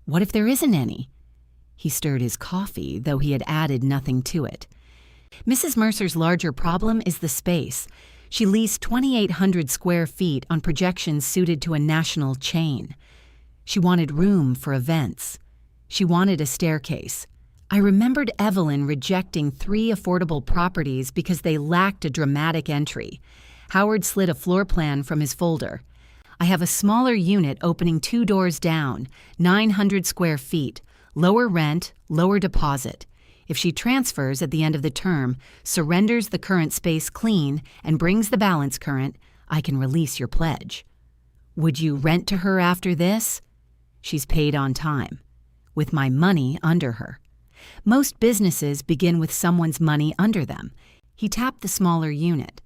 What if there isn't any?" He stirred his coffee, though he had added nothing to it. "Mrs. Mercer's larger problem is the space. She leased 2,800 square feet on projections suited to a national chain. She wanted room for events. She wanted a staircase. I remembered Evelyn rejecting 3 affordable properties because they lacked a dramatic entry. Howard slid a floor plan from his folder. "I have a smaller unit opening 2 doors down, 900 square feet, lower rent, lower deposit. If she transfers at the end of the term, surrenders the current space clean, and brings the balance current, I can release your pledge. Would you rent to her after this? She's paid on time, with my money under her. Most businesses begin with someone's money under them." He tapped the smaller unit.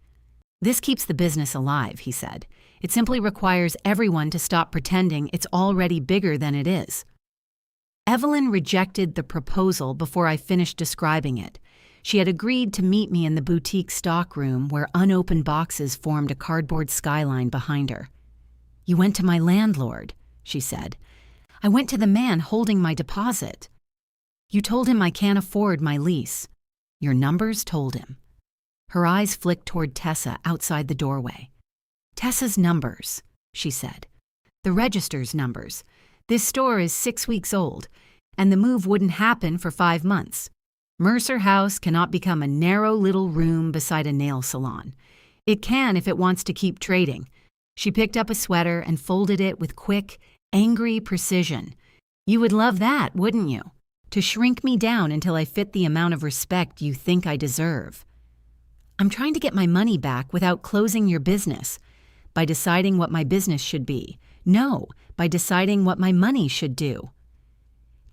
"This keeps the business alive," he said. "It simply requires everyone to stop pretending it's already bigger than it is." Evelyn rejected the proposal before I finished describing it. She had agreed to meet me in the boutique stockroom where unopened boxes formed a cardboard skyline behind her. "You went to my landlord," she said. "I went to the man holding my deposit. You told him I can't afford my lease. Your numbers told him." Her eyes flicked toward Tessa outside the doorway. "Tessa's numbers," she said. "The register's numbers. This store is 6 weeks old, and the move wouldn't happen for 5 months. Mercer House cannot become a narrow little room beside a nail salon. It can if it wants to keep trading." She picked up a sweater and folded it with quick, angry precision. "You would love that, wouldn't you? To shrink me down until I fit the amount of respect you think I deserve. I'm trying to get my money back without closing your business, by deciding what my business should be. No, by deciding what my money should do."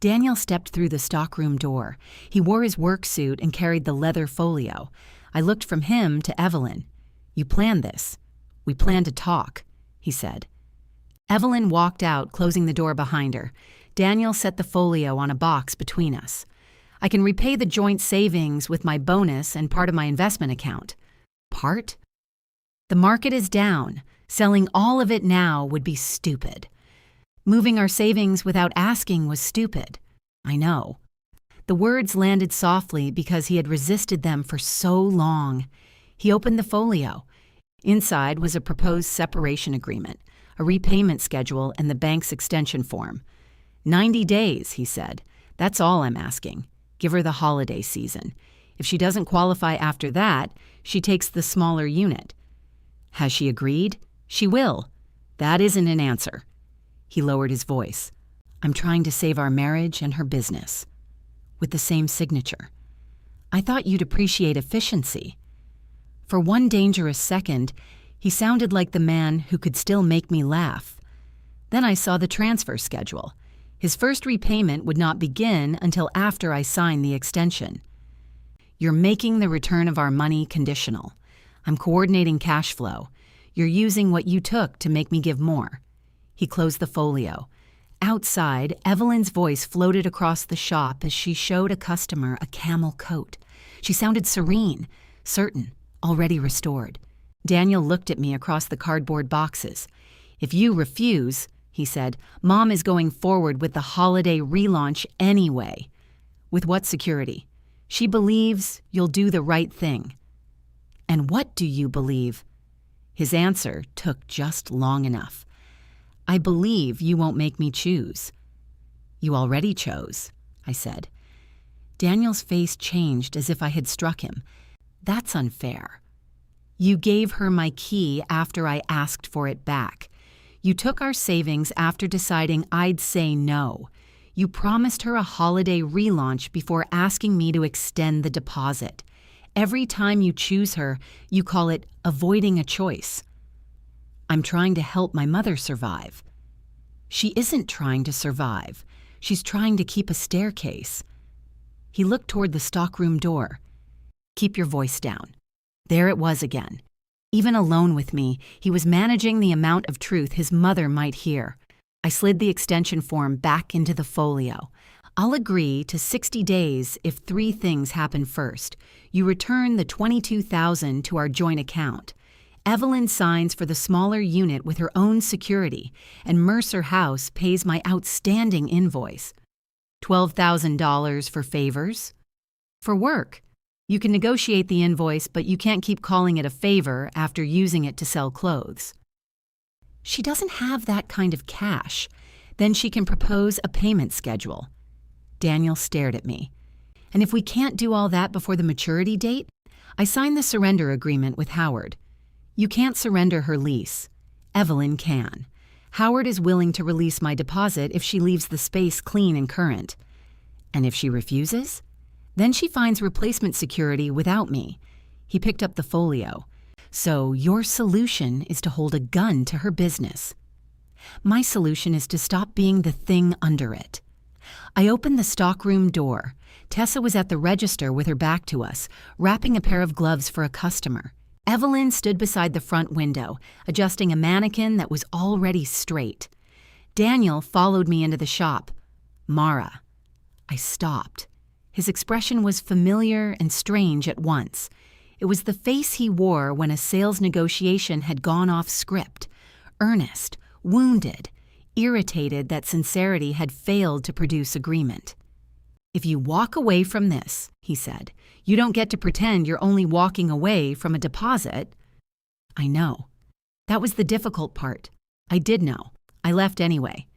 Daniel stepped through the stockroom door. He wore his work suit and carried the leather folio. I looked from him to Evelyn. "You planned this. We planned to talk," he said. Evelyn walked out, closing the door behind her. Daniel set the folio on a box between us. "I can repay the joint savings with my bonus and part of my investment account." "Part?" "The market is down. Selling all of it now would be stupid. Moving our savings without asking was stupid. I know." The words landed softly because he had resisted them for so long. He opened the folio. Inside was a proposed separation agreement, a repayment schedule, and the bank's extension form. 90 days, he said. "That's all I'm asking. Give her the holiday season. If she doesn't qualify after that, she takes the smaller unit." "Has she agreed?" "She will." "That isn't an answer." He lowered his voice. "I'm trying to save our marriage and her business." With the same signature. "I thought you'd appreciate efficiency." For one dangerous second, he sounded like the man who could still make me laugh. Then I saw the transfer schedule. His first repayment would not begin until after I signed the extension. "You're making the return of our money conditional. I'm coordinating cash flow. You're using what you took to make me give more." He closed the folio. Outside, Evelyn's voice floated across the shop as she showed a customer a camel coat. She sounded serene, certain, already restored. Daniel looked at me across the cardboard boxes. "If you refuse," he said, "Mom is going forward with the holiday relaunch anyway." "With what security?" "She believes you'll do the right thing." "And what do you believe?" His answer took just long enough. "I believe you won't make me choose." "You already chose," I said. Daniel's face changed as if I had struck him. "That's unfair. You gave her my key after I asked for it back. You took our savings after deciding I'd say no. You promised her a holiday relaunch before asking me to extend the deposit. Every time you choose her, you call it avoiding a choice. I'm trying to help my mother survive. She isn't trying to survive. She's trying to keep a staircase. He looked toward the stockroom door. Keep your voice down. There it was again. Even alone with me, he was managing the amount of truth his mother might hear. I slid the extension form back into the folio. I'll agree to 60 days if 3 things happen first. You return the $22,000 to our joint account. Evelyn signs for the smaller unit with her own security, and Mercer House pays my outstanding invoice. $12,000 for favors? For work. You can negotiate the invoice, but you can't keep calling it a favor after using it to sell clothes. She doesn't have that kind of cash. Then she can propose a payment schedule. Daniel stared at me. And if we can't do all that before the maturity date, I signed the surrender agreement with Howard. You can't surrender her lease. Evelyn can. Howard is willing to release my deposit if she leaves the space clean and current. And if she refuses? Then she finds replacement security without me. He picked up the folio. So your solution is to hold a gun to her business. My solution is to stop being the thing under it. I opened the stockroom door. Tessa was at the register with her back to us, wrapping a pair of gloves for a customer. Evelyn stood beside the front window, adjusting a mannequin that was already straight. Daniel followed me into the shop. Mara. I stopped. His expression was familiar and strange at once. It was the face he wore when a sales negotiation had gone off script. Earnest, wounded, irritated that sincerity had failed to produce agreement. If you walk away from this, he said, you don't get to pretend you're only walking away from a deposit. I know. That was the difficult part. I did know. I left anyway.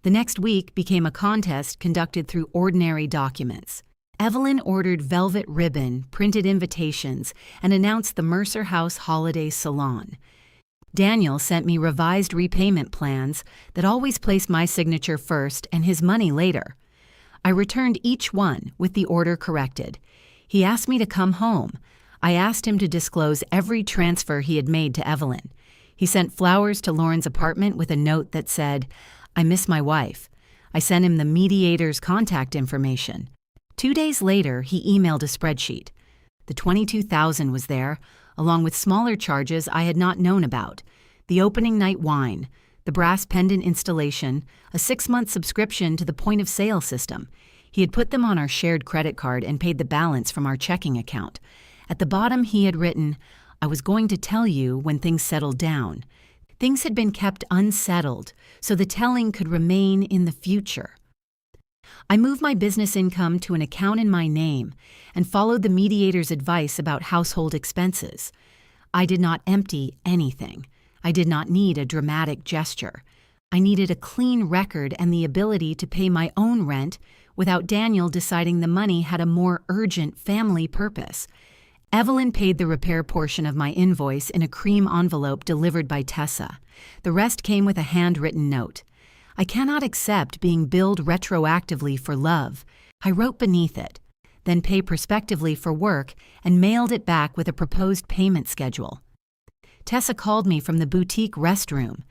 The next week became a contest conducted through ordinary documents. Evelyn ordered velvet ribbon, printed invitations, and announced the Mercer House Holiday Salon. Daniel sent me revised repayment plans that always placed my signature first and his money later. I returned each one with the order corrected. He asked me to come home. I asked him to disclose every transfer he had made to Evelyn. He sent flowers to Lauren's apartment with a note that said, I miss my wife. I sent him the mediator's contact information. 2 days later, he emailed a spreadsheet. The $22,000 was there, along with smaller charges I had not known about. The opening night wine, the brass pendant installation, a 6-month subscription to the point-of-sale system. He had put them on our shared credit card and paid the balance from our checking account. At the bottom, he had written, I was going to tell you when things settled down. Things had been kept unsettled, so the telling could remain in the future. I moved my business income to an account in my name and followed the mediator's advice about household expenses. I did not empty anything. I did not need a dramatic gesture. I needed a clean record and the ability to pay my own rent without Daniel deciding the money had a more urgent family purpose. Evelyn paid the repair portion of my invoice in a cream envelope delivered by Tessa. The rest came with a handwritten note. I cannot accept being billed retroactively for love. I wrote beneath it, then pay prospectively for work and mailed it back with a proposed payment schedule. Tessa called me from the boutique restroom.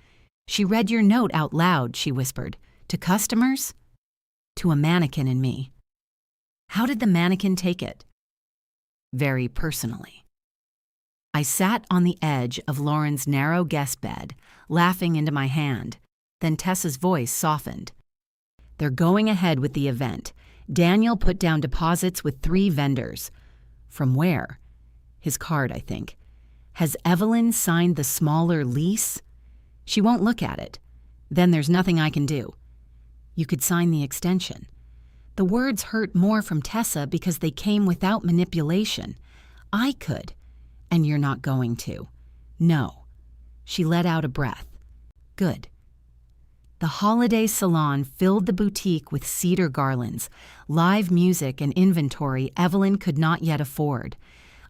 She read your note out loud, she whispered. To customers? To a mannequin and me. How did the mannequin take it? Very personally. I sat on the edge of Lauren's narrow guest bed, laughing into my hand. Then Tessa's voice softened. They're going ahead with the event. Daniel put down deposits with 3 vendors. From where? His card, I think. Has Evelyn signed the smaller lease? She won't look at it. Then there's nothing I can do. You could sign the extension. The words hurt more from Tessa because they came without manipulation. I could. And you're not going to. No. She let out a breath. Good. The holiday salon filled the boutique with cedar garlands, live music and inventory Evelyn could not yet afford.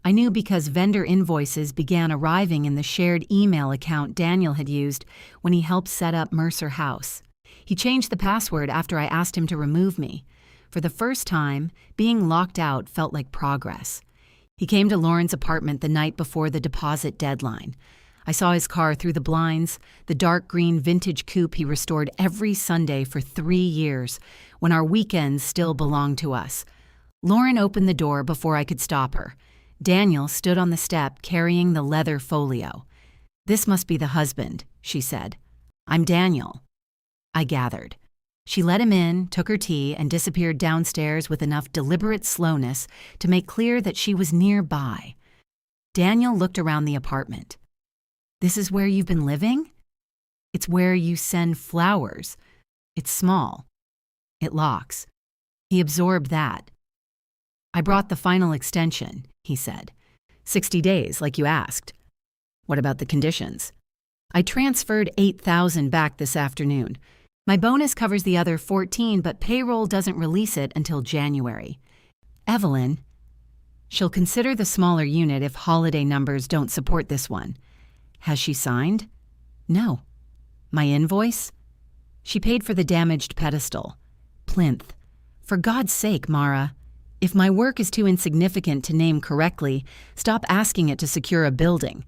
I knew because vendor invoices began arriving in the shared email account Daniel had used when he helped set up Mercer House. He changed the password after I asked him to remove me. For the first time, being locked out felt like progress. He came to Lauren's apartment the night before the deposit deadline. I saw his car through the blinds, the dark green vintage coupe he restored every Sunday for 3 years, when our weekends still belonged to us. Lauren opened the door before I could stop her. Daniel stood on the step carrying the leather folio. "This must be the husband," she said. "I'm Daniel." I gathered. She let him in, took her tea, and disappeared downstairs with enough deliberate slowness to make clear that she was nearby. Daniel looked around the apartment. "This is where you've been living?" "It's where you send flowers. It's small. It locks." He absorbed that. "I brought the final extension," he said. 60 days, like you asked." "What about the conditions?" "I transferred $8,000 back this afternoon. My bonus covers the other 14, but payroll doesn't release it until January. Evelyn, she'll consider the smaller unit if holiday numbers don't support this one." "Has she signed?" "No." "My invoice?" "She paid for the damaged pedestal." "Plinth. For God's sake, Mara. If my work is too insignificant to name correctly, stop asking it to secure a building."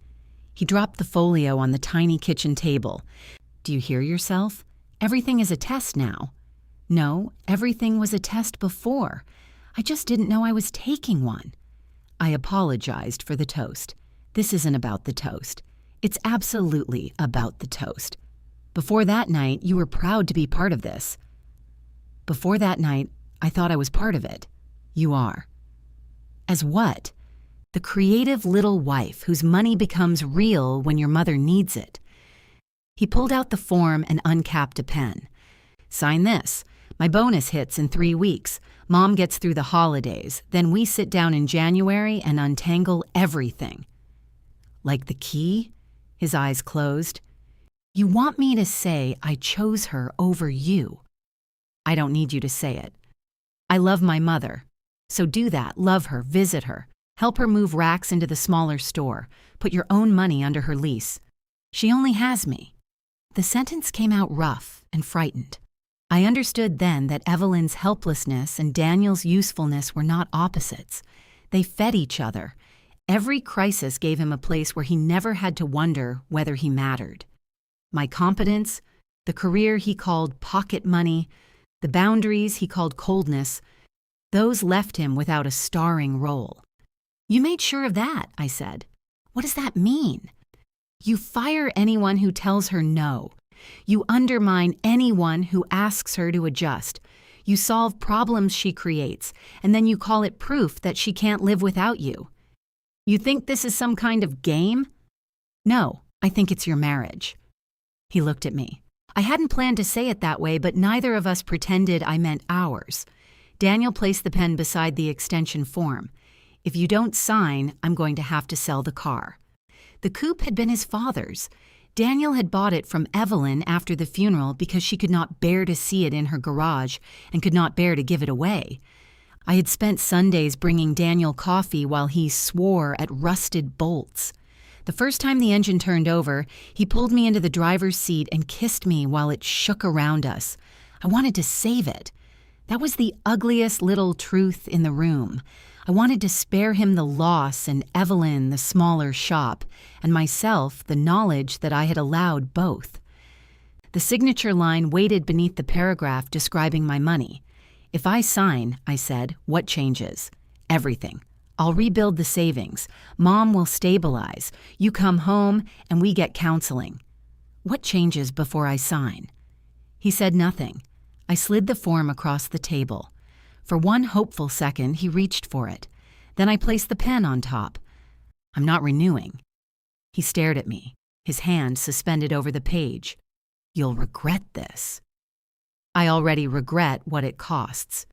He dropped the folio on the tiny kitchen table. "Do you hear yourself? Everything is a test now." "No, everything was a test before. I just didn't know I was taking one." I apologized for the toast. This isn't about the toast. It's absolutely about the toast. Before that night, you were proud to be part of this. Before that night, I thought I was part of it. You are. As what? The creative little wife whose money becomes real when your mother needs it. He pulled out the form and uncapped a pen. "Sign this. My bonus hits in 3 weeks. Mom gets through the holidays. Then we sit down in January and untangle everything." "Like the key?" His eyes closed. "You want me to say I chose her over you?" "I don't need you to say it. I love my mother. So do that. Love her. Visit her. Help her move racks into the smaller store. Put your own money under her lease. She only has me." The sentence came out rough and frightened. I understood then that Evelyn's helplessness and Daniel's usefulness were not opposites. They fed each other. Every crisis gave him a place where he never had to wonder whether he mattered. My competence, the career he called pocket money, the boundaries he called coldness, those left him without a starring role. "You made sure of that," I said. "What does that mean?" "You fire anyone who tells her no. You undermine anyone who asks her to adjust. You solve problems she creates, and then you call it proof that she can't live without you. You think this is some kind of game?" "No, I think it's your marriage." He looked at me. I hadn't planned to say it that way, but neither of us pretended I meant ours. Daniel placed the pen beside the extension form. "If you don't sign, I'm going to have to sell the car." The coupe had been his father's. Daniel had bought it from Evelyn after the funeral because she could not bear to see it in her garage and could not bear to give it away. I had spent Sundays bringing Daniel coffee while he swore at rusted bolts. The first time the engine turned over, he pulled me into the driver's seat and kissed me while it shook around us. I wanted to save it. That was the ugliest little truth in the room. I wanted to spare him the loss and Evelyn the smaller shop, and myself the knowledge that I had allowed both. The signature line waited beneath the paragraph describing my money. "If I sign," I said, "what changes?" "Everything. I'll rebuild the savings. Mom will stabilize. You come home, and we get counseling." "What changes before I sign?" He said nothing. I slid the form across the table. For one hopeful second, he reached for it. Then I placed the pen on top. "I'm not renewing." He stared at me, his hand suspended over the page. "You'll regret this." "I already regret what it costs."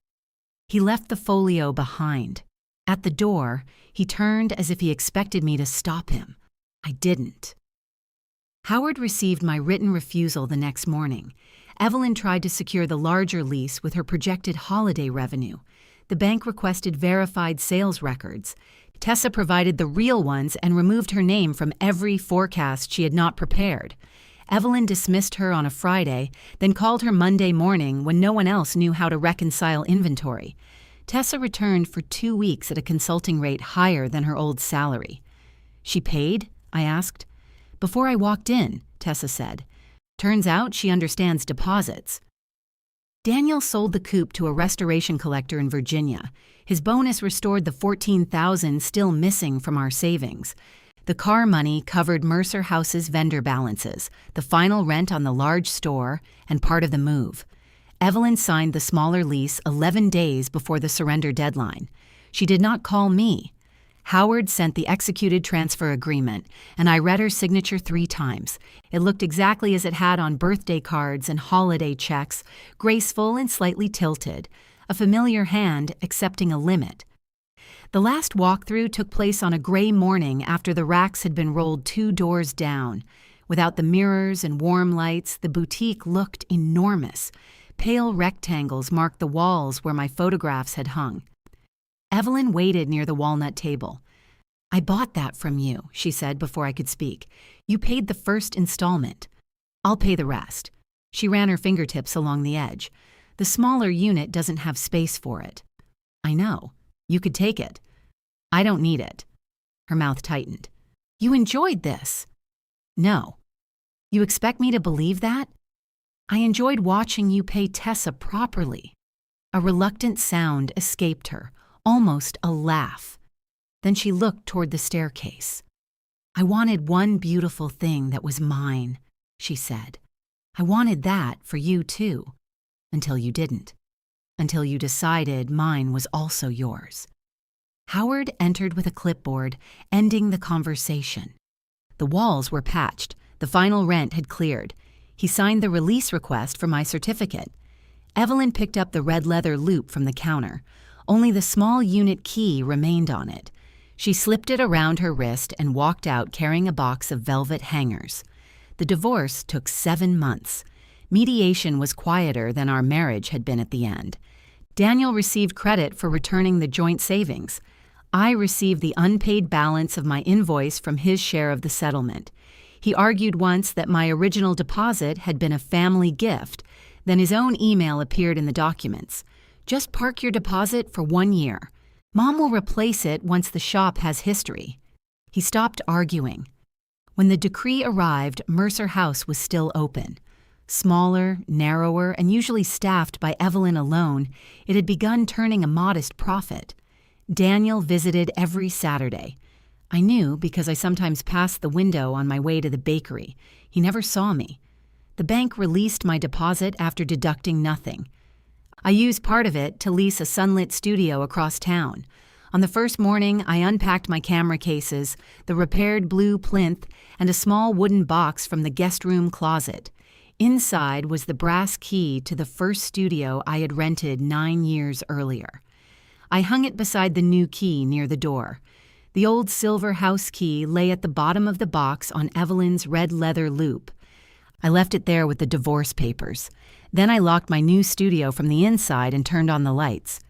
He left the folio behind. At the door, he turned as if he expected me to stop him. I didn't. Howard received my written refusal the next morning. Evelyn tried to secure the larger lease with her projected holiday revenue. The bank requested verified sales records. Tessa provided the real ones and removed her name from every forecast she had not prepared. Evelyn dismissed her on a Friday, then called her Monday morning when no one else knew how to reconcile inventory. Tessa returned for 2 weeks at a consulting rate higher than her old salary. "She paid?" I asked. "Before I walked in," Tessa said. "Turns out she understands deposits." Daniel sold the coupe to a restoration collector in Virginia. His bonus restored the $14,000 still missing from our savings. The car money covered Mercer House's vendor balances, the final rent on the large store, and part of the move. Evelyn signed the smaller lease 11 days before the surrender deadline. She did not call me. Howard sent the executed transfer agreement, and I read her signature 3 times. It looked exactly as it had on birthday cards and holiday checks, graceful and slightly tilted, a familiar hand accepting a limit. The last walkthrough took place on a gray morning after the racks had been rolled 2 doors down. Without the mirrors and warm lights, the boutique looked enormous. Pale rectangles marked the walls where my photographs had hung. Evelyn waited near the walnut table. "I bought that from you," she said before I could speak. "You paid the first installment. I'll pay the rest." She ran her fingertips along the edge. "The smaller unit doesn't have space for it." "I know. You could take it." "I don't need it." Her mouth tightened. "You enjoyed this." "No." "You expect me to believe that?" "I enjoyed watching you pay Tessa properly." A reluctant sound escaped her, almost a laugh. Then she looked toward the staircase. "I wanted one beautiful thing that was mine," she said. "I wanted that for you too, until you didn't. Until you decided mine was also yours." Howard entered with a clipboard, ending the conversation. The walls were patched. The final rent had cleared. He signed the release request for my certificate. Evelyn picked up the red leather loop from the counter. Only the small unit key remained on it. She slipped it around her wrist and walked out carrying a box of velvet hangers. The divorce took 7 months. Mediation was quieter than our marriage had been at the end. Daniel received credit for returning the joint savings. I received the unpaid balance of my invoice from his share of the settlement. He argued once that my original deposit had been a family gift. Then his own email appeared in the documents. "Just park your deposit for 1 year. Mom will replace it once the shop has history." He stopped arguing. When the decree arrived, Mercer House was still open. Smaller, narrower, and usually staffed by Evelyn alone, it had begun turning a modest profit. Daniel visited every Saturday. I knew because I sometimes passed the window on my way to the bakery. He never saw me. The bank released my deposit after deducting nothing. I used part of it to lease a sunlit studio across town. On the first morning, I unpacked my camera cases, the repaired blue plinth, and a small wooden box from the guest room closet. Inside was the brass key to the first studio I had rented 9 years earlier. I hung it beside the new key near the door. The old silver house key lay at the bottom of the box on Evelyn's red leather loop. I left it there with the divorce papers. Then I locked my new studio from the inside and turned on the lights.